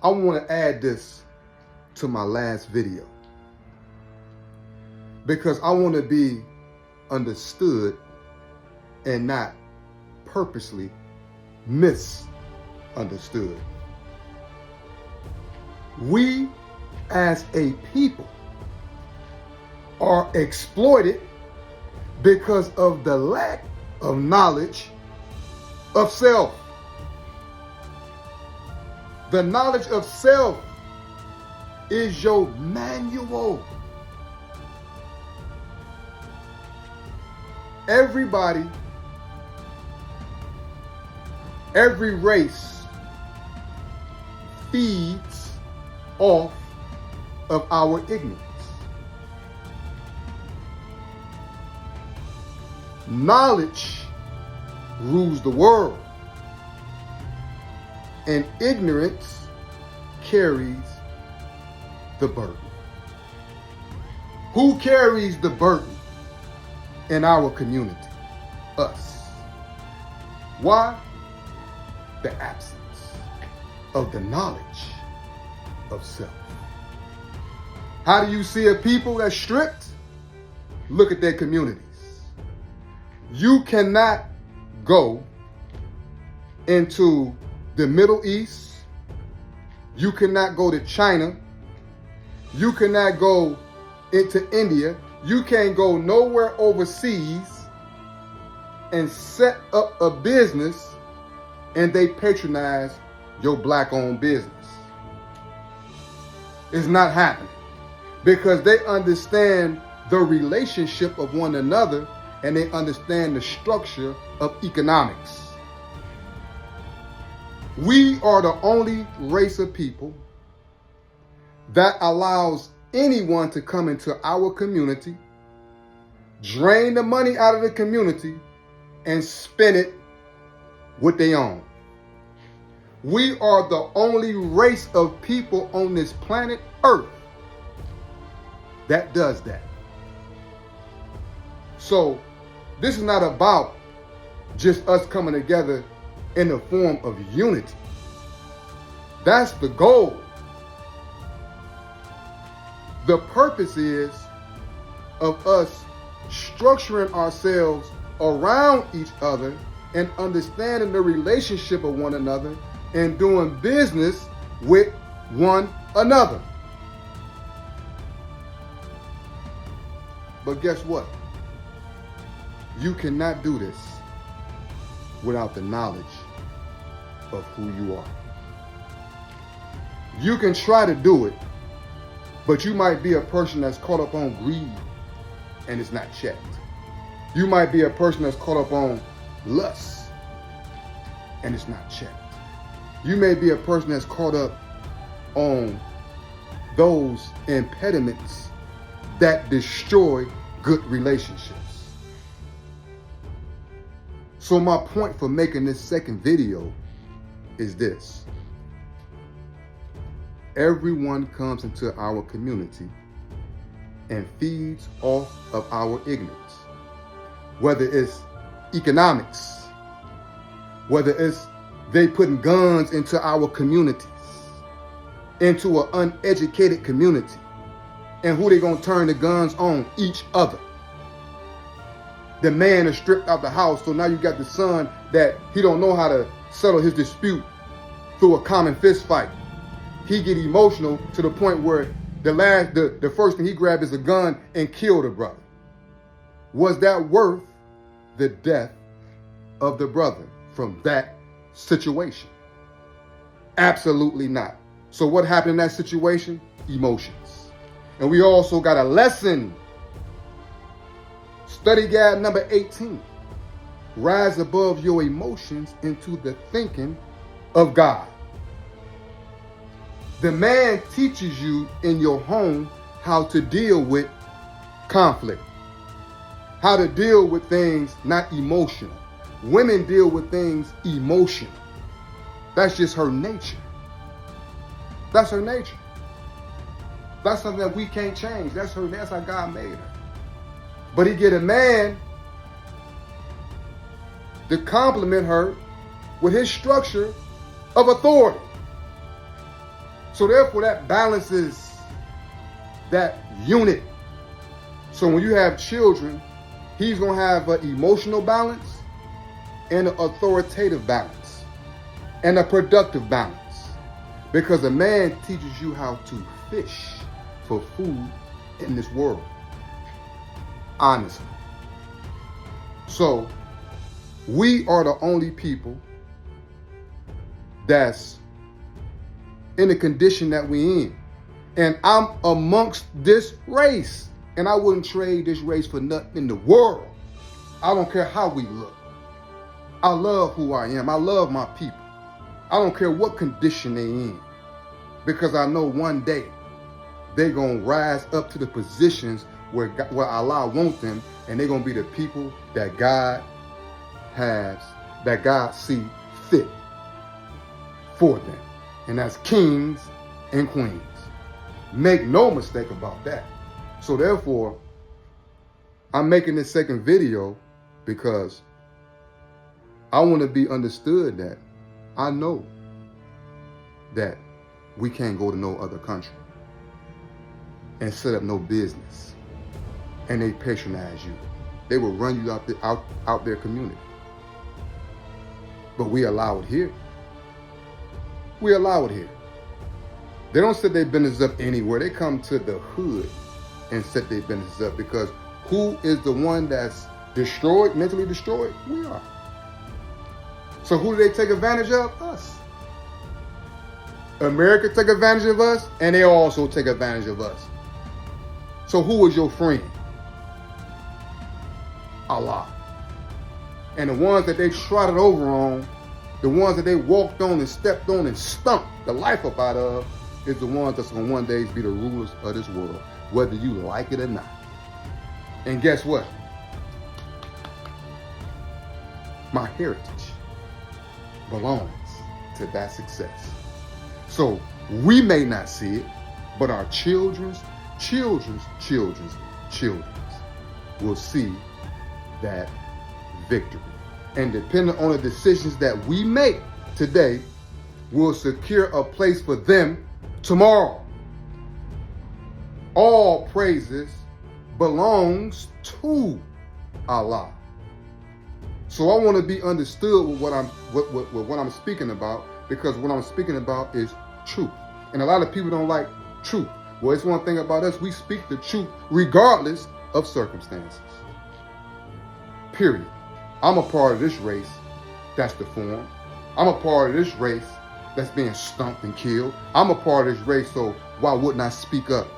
I want to add this to my last video because I want to be understood and not purposely misunderstood. We as a people are exploited because of the lack of knowledge of self. The knowledge of self is your manual. Everybody, every race feeds off of our ignorance. Knowledge rules the world, and ignorance carries the burden. Who carries the burden in our community? Us. Why? The absence of the knowledge of self. How do you see a people that's strict? Look at their communities. You cannot go into the Middle East. You cannot go to China. You cannot go into India. You can't go nowhere overseas and set up a business and they patronize your black-owned business. It's not happening because they understand the relationship of one another and they understand the structure of economics. We are the only race of people that allows anyone to come into our community, drain the money out of the community, and spend it what they own. We are the only race of people on this planet Earth that does that. So this is not about just us coming together in the form of unity. That's the goal. The purpose is of us structuring ourselves around each other and understanding the relationship of one another and doing business with one another. But guess what? You cannot do this without the knowledge of who you are. You can try to do it, but you might be a person that's caught up on greed and it's not checked. You might be a person that's caught up on lust and it's not checked. You may be a person that's caught up on those impediments that destroy good relationships. So my point for making this second video is this. Everyone comes into our community and feeds off of our ignorance. Whether it's economics, whether it's they putting guns into our communities, into an uneducated community. And who they gonna turn the guns on? Each other. The man is stripped out the house, so now you got the son that he don't know how to settle his dispute through a common fist fight. He get emotional to the point where the first thing he grabbed is a gun and killed the brother. Was that worth the death of the brother from that situation? Absolutely not. So what happened in that situation? Emotions. And we also got a lesson. Study guide number 18. Rise above your emotions into the thinking of God. The man teaches you in your home how to deal with conflict, how to deal with things not emotional. Women deal with things emotional. That's just her nature. That's her nature. That's something that we can't change. That's how God made her. But he get a man to compliment her with his structure of authority. So therefore that balances that unit. So when you have children, he's going to have an emotional balance and an authoritative balance and a productive balance. Because a man teaches you how to fish for food in this world. Honestly. So we are the only people that's in the condition that we in. And I'm amongst this race. And I wouldn't trade this race for nothing in the world. I don't care how we look. I love who I am. I love my people. I don't care what condition they in. Because I know one day they're going to rise up to the positions where Allah wants them. And they're going to be the people that God has, that God see fit for them. And that's kings and queens. Make no mistake about that. So therefore, I'm making this second video because I want to be understood that I know that we can't go to no other country and set up no business and they patronize you. They will run you out their community. But we allow it here. We allow it here. They don't set their business up anywhere. They come to the hood and set their business up because who is the one that's destroyed, mentally destroyed? We are. So who do they take advantage of? Us. America take advantage of us and they also take advantage of us. So who is your friend? Allah. And the ones that they trotted over on, the ones that they walked on and stepped on and stumped the life up out of, is the ones that's going to one day be the rulers of this world, whether you like it or not. And guess what? My heritage belongs to that success. So we may not see it, but our children's will see that victory. And depending on the decisions that we make today, we'll secure a place for them tomorrow. All praises belongs to Allah. So I want to be understood with what I'm speaking about, because what I'm speaking about is truth. And a lot of people don't like truth. Well, it's one thing about us, we speak the truth regardless of circumstances. Period. I'm a part of this race that's deformed. I'm a part of this race that's being stumped and killed. I'm a part of this race, so why wouldn't I speak up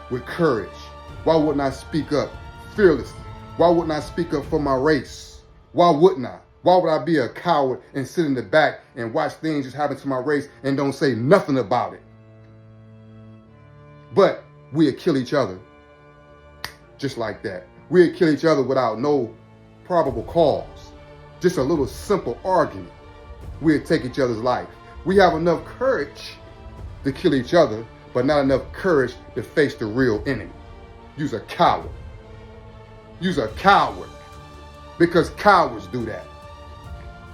with courage? Why wouldn't I speak up fearlessly? Why wouldn't I speak up for my race? Why wouldn't I? Why would I be a coward and sit in the back and watch things just happen to my race and don't say nothing about it? But we'll kill each other just like that. We'll kill each other without no probable cause. Just a little simple argument. We'll take each other's life. We have enough courage to kill each other, but not enough courage to face the real enemy. You's a coward. You's a coward. Because cowards do that.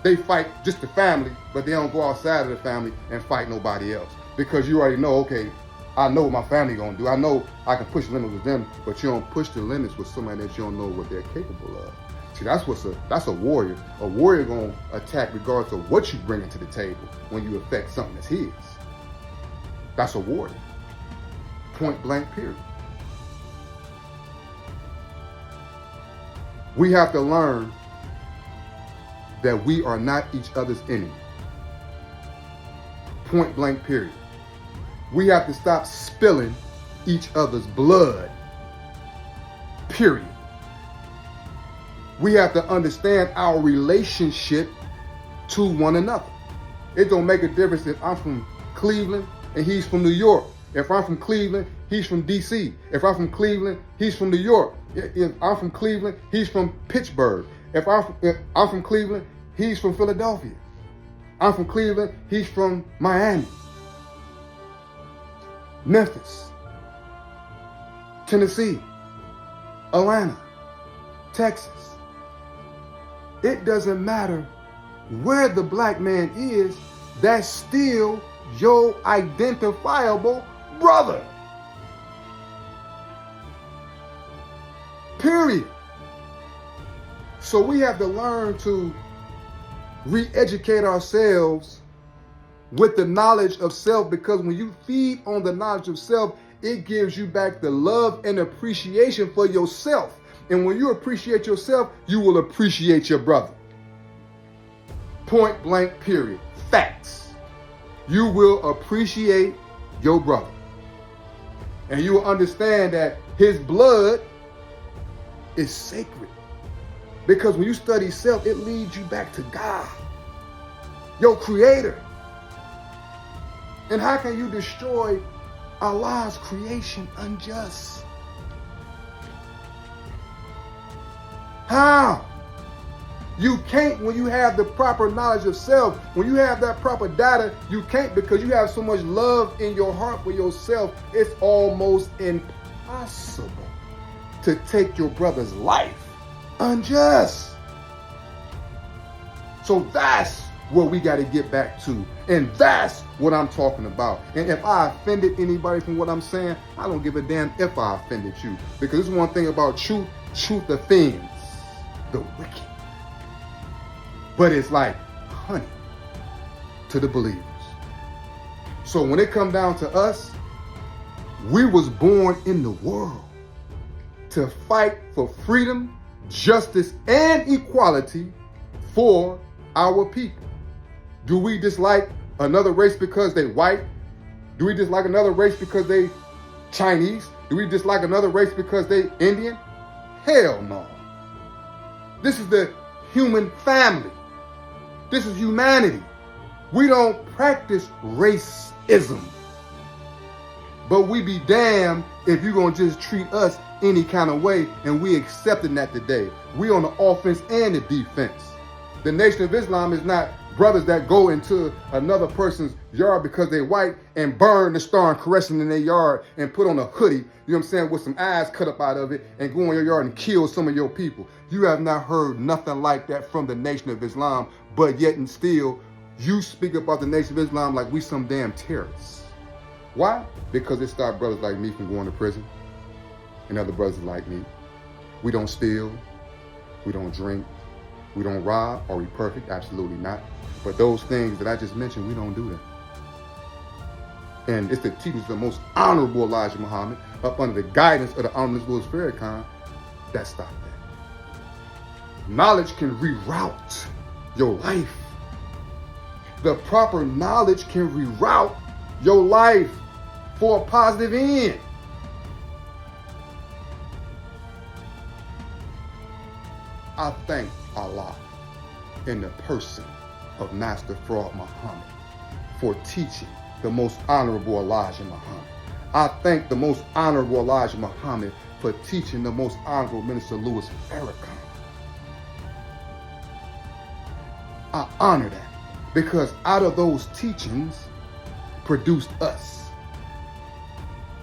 They fight just the family, but they don't go outside of the family and fight nobody else. Because you already know, okay, I know what my family gonna do. I know I can push limits with them, but you don't push the limits with somebody that you don't know what they're capable of. See, that's a warrior. A warrior gonna attack regardless of what you bring to the table when you affect something that's his. That's a warrior. Point blank, period. We have to learn that we are not each other's enemy. Point blank, period. We have to stop spilling each other's blood. Period. We have to understand our relationship to one another. It don't make a difference if I'm from Cleveland and he's from New York. If I'm from Cleveland, he's from DC. If I'm from Cleveland, he's from New York. If I'm from Cleveland, he's from Pittsburgh. If I'm from Cleveland, he's from Philadelphia. I'm from Cleveland, he's from Miami, Memphis, Tennessee, Atlanta, Texas. It doesn't matter where the black man is, that's still your identifiable brother. Period. So we have to learn to re-educate ourselves with the knowledge of self, because when you feed on the knowledge of self, it gives you back the love and appreciation for yourself. And when you appreciate yourself, you will appreciate your brother. Point blank, period. Facts. You will appreciate your brother. And you will understand that his blood is sacred. Because when you study self, it leads you back to God, your creator. And how can you destroy Allah's creation unjust? How? You can't when you have the proper knowledge of self. When you have that proper data, you can't, because you have so much love in your heart for yourself. It's almost impossible to take your brother's life unjust. So that's what we got to get back to. And that's what I'm talking about. And if I offended anybody from what I'm saying, I don't give a damn if I offended you. Because this is one thing about truth. Truth offends the wicked. But it's like honey to the believers. So when it comes down to us, we was born in the world to fight for freedom, justice, and equality for our people. Do we dislike another race because they white? Do we dislike another race because they Chinese? Do we dislike another race because they Indian? Hell no. This is the human family. This is humanity. We don't practice racism. But we be damned if you're going to just treat us any kind of way, and we accepting that today. We on the offense and the defense. The Nation of Islam is not brothers that go into another person's yard because they white and burn the Star and Crescent in their yard and put on a hoodie, you know what I'm saying, with some eyes cut up out of it, and go in your yard and kill some of your people. You have not heard nothing like that from the Nation of Islam, but yet and still, you speak about the Nation of Islam like we some damn terrorists. Why? Because it stopped brothers like me from going to prison, and other brothers like me. We don't steal, we don't drink, we don't rob. Are we perfect? Absolutely not. But those things that I just mentioned, we don't do them. And it's the teachings of the most honorable Elijah Muhammad, up under the guidance of the Honorable Louis Farrakhan, that stopped that. Knowledge can reroute your life. The proper knowledge can reroute your life for a positive end. I thank Allah in the person of Master Fard Muhammad for teaching the most honorable Elijah Muhammad. I thank the most honorable Elijah Muhammad for teaching the most honorable Minister Louis Farrakhan. I honor that, because out of those teachings produced us.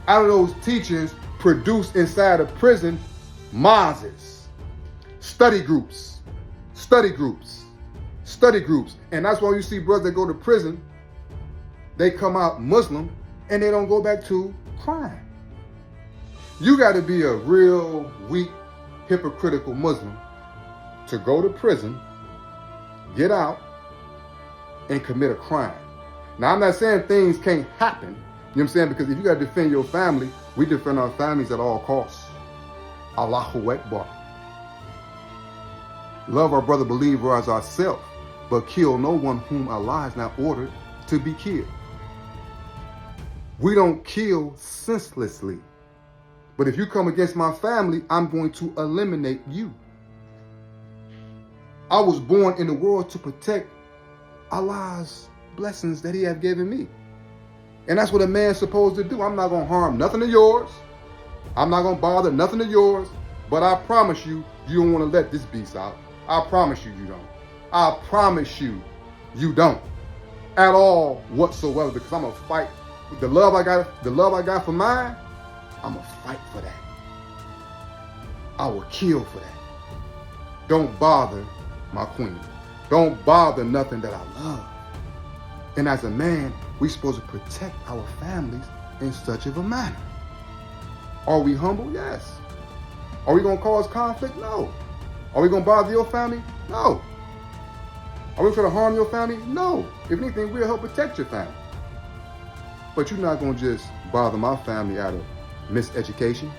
Out of those teachings produced inside of prison mazes. Study groups. And that's why you see brothers that go to prison, they come out Muslim and they don't go back to crime. You got to be a real weak, hypocritical Muslim to go to prison, get out, and commit a crime. Now, I'm not saying things can't happen, you know what I'm saying? Because if you got to defend your family, we defend our families at all costs. Allahu Akbar. Love our brother believer as ourselves, but kill no one whom Allah has not ordered to be killed. We don't kill senselessly. But if you come against my family, I'm going to eliminate you. I was born in the world to protect Allah's blessings that he has given me. And that's what a man's supposed to do. I'm not going to harm nothing of yours. I'm not going to bother nothing of yours. But I promise you, you don't want to let this beast out. I promise you, you don't. I promise you, you don't. At all whatsoever. Because I'm going to fight. The love I got for mine, I'm going to fight for that. I will kill for that. Don't bother my queen. Don't bother nothing that I love. And as a man, we're supposed to protect our families in such of a manner. Are we humble? Yes. Are we going to cause conflict? No. Are we going to bother your family? No. Are we trying to harm your family? No. If anything, we'll help protect your family. But you're not going to just bother my family out of miseducation,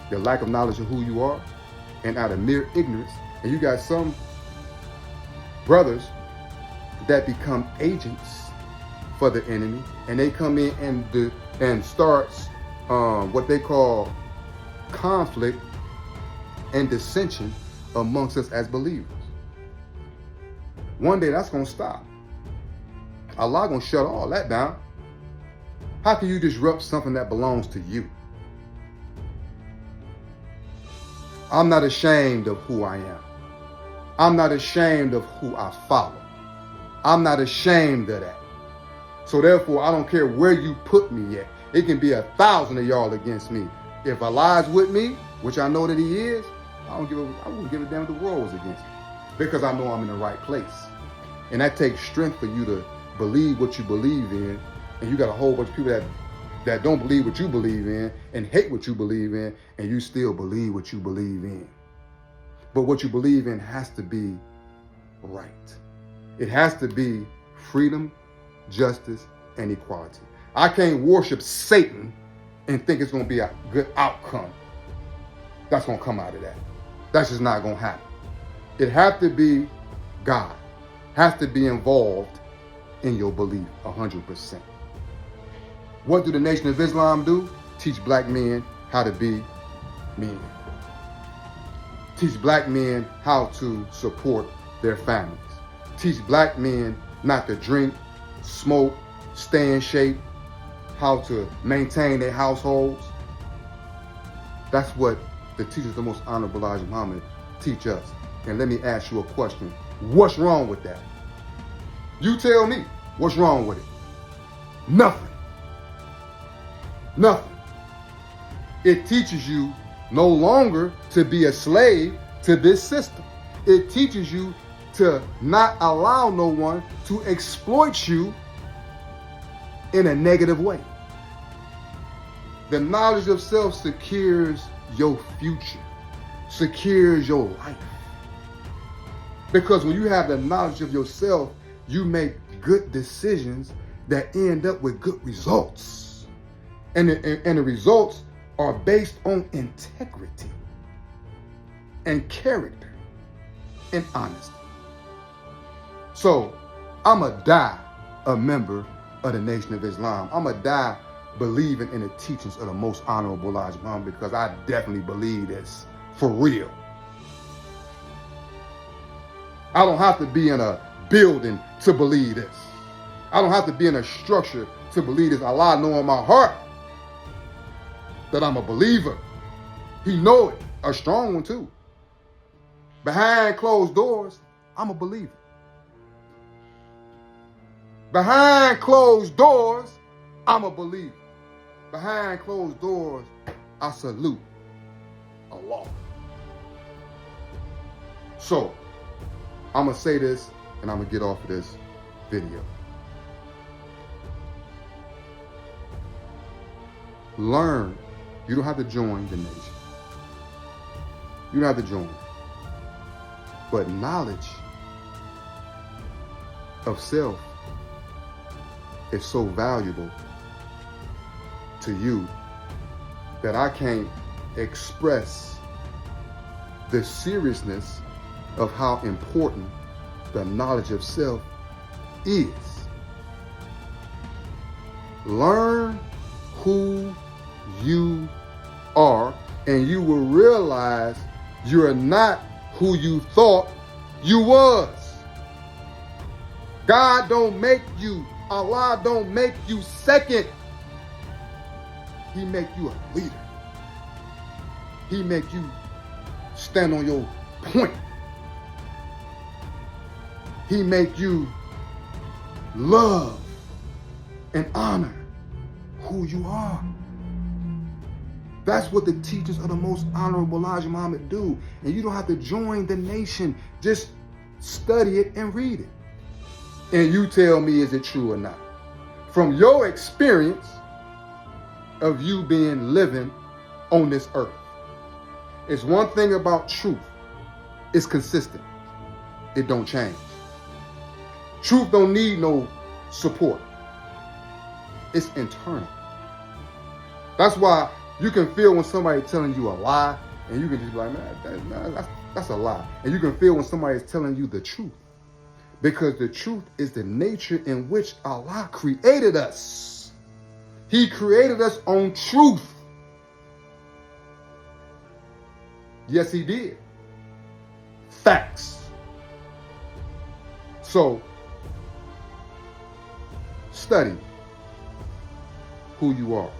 the lack of knowledge of who you are, and out of mere ignorance. And you got some brothers that become agents for the enemy, and they come in and starts what they call conflict and dissension amongst us as believers. One day that's going to stop. Allah going to shut all that down. How can you disrupt something that belongs to you? I'm not ashamed of who I am. I'm not ashamed of who I follow. I'm not ashamed of that. So therefore, I don't care where you put me at. It can be 1,000 of y'all against me. If Allah's with me, which I know that He is, I wouldn't give a damn if the world was against me, because I know I'm in the right place. And that takes strength for you to believe what you believe in. And you got a whole bunch of people that don't believe what you believe in and hate what you believe in, and you still believe what you believe in. But what you believe in has to be right. It has to be freedom, justice, and equality. I can't worship Satan and think it's going to be a good outcome that's going to come out of that. That's just not going to happen. It has to be God. Has to be involved in your belief 100%. What do the Nation of Islam do? Teach black men how to be men. Teach black men how to support their families. Teach black men not to drink, smoke, stay in shape, how to maintain their households. That's what the teachers of the Most Honorable Elijah Muhammad teach us. And let me ask you a question. What's wrong with that? You tell me, what's wrong with it? Nothing. Nothing. It teaches you no longer to be a slave to this system. It teaches you to not allow no one to exploit you in a negative way. The knowledge of self secures your future, secures your life. Because when you have the knowledge of yourself, you make good decisions that end up with good results. And the results are based on integrity and character and honesty. So I'ma die a member of the Nation of Islam. I'ma die believing in the teachings of the Most Honorable Elijah Muhammad, because I definitely believe this for real. I don't have to be in a building to believe this. I don't have to be in a structure to believe this. Allah know in my heart that I'm a believer. He know it, a strong one too. Behind closed doors, I'm a believer. Behind closed doors, I'm a believer. Behind closed doors, I salute Allah. So, I'm going to say this and I'm going to get off of this video. Learn. You don't have to join the nation. You don't have to join. But knowledge of self is so valuable to you that I can't express the seriousness of how important the knowledge of self is. Learn who you are, and you will realize you're not who you thought you was. God don't make you, Allah don't make you second. He make you a leader. He make you stand on your point. He make you love and honor who you are. That's what the teachers of the Most Honorable Elijah Muhammad do. And you don't have to join the nation. Just study it and read it. And you tell me, is it true or not? from your experience of you being living on this earth. It's one thing about truth. It's consistent. It don't change. Truth don't need no support. It's internal. That's why you can feel when somebody telling you a lie, and you can just be like, man, that's a lie. And you can feel when somebody is telling you the truth. Because the truth is the nature in which Allah created us. He created us on truth. Yes, he did. Facts. So, study who you are.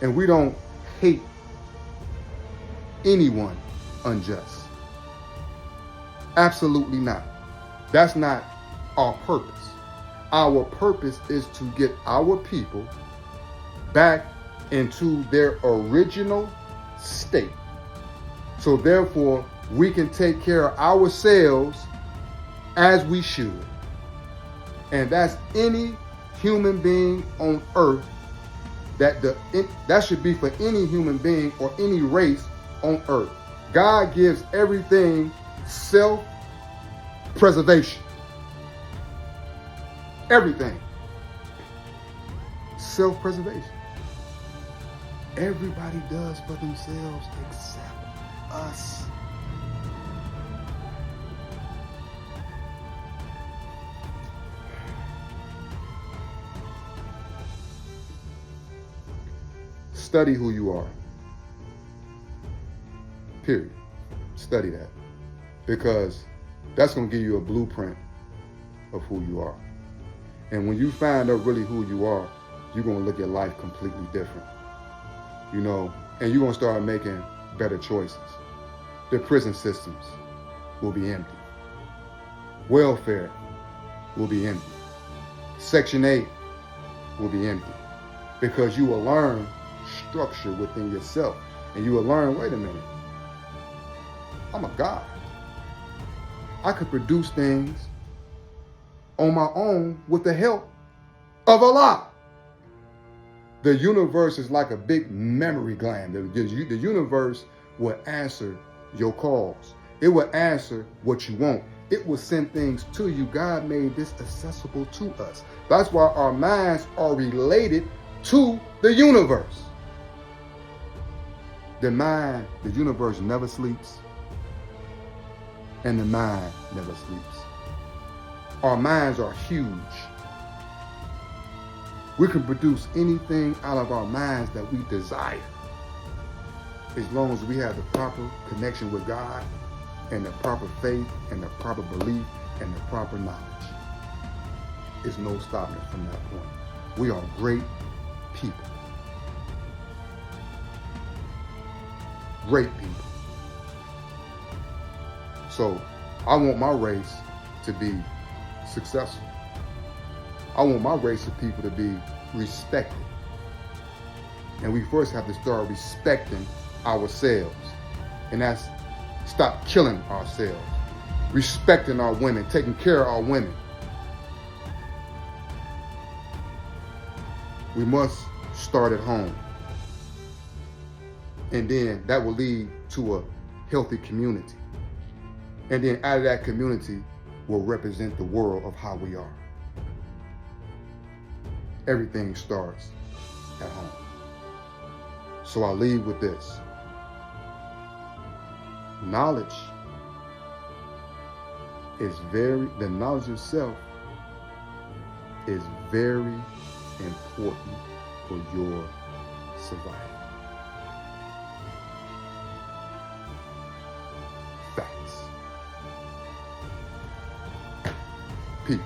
And we don't hate anyone unjust. Absolutely not. That's not our purpose. Our purpose is to get our people back into their original state. So therefore, we can take care of ourselves as we should. And that's any human being on earth that should be for any human being or any race on earth. God gives everything self-preservation. Everything. Self-preservation. Everybody does for themselves except us. Study who you are. Period. Study that. Because that's going to give you a blueprint of who you are. And when you find out really who you are, you're going to look at life completely different. You know, and you're going to start making better choices. The prison systems will be empty. Welfare will be empty. Section 8 will be empty. Because you will learn structure within yourself. And you will learn, wait a minute, I'm a God. I could produce things on my own with the help of Allah. The universe is like a big memory gland. The universe will answer your calls. It will answer what you want. It will send things to you. God made this accessible to us. That's why our minds are related to the universe. The universe never sleeps, and the mind never sleeps. Our minds are huge. We can produce anything out of our minds that we desire, as long as we have the proper connection with God, and the proper faith, and the proper belief, and the proper knowledge. There's no stopping it from that point. We are great people. Great people. So I want my race to be successful. I want my race of people to be respected. And we first have to start respecting ourselves. And that's stop killing ourselves. Respecting our women, taking care of our women. We must start at home. And then that will lead to a healthy community. And then out of that community will represent the world of how we are. Everything starts at home. So I leave with this. Knowledge the knowledge of self is very important for your survival. Facts. Peace.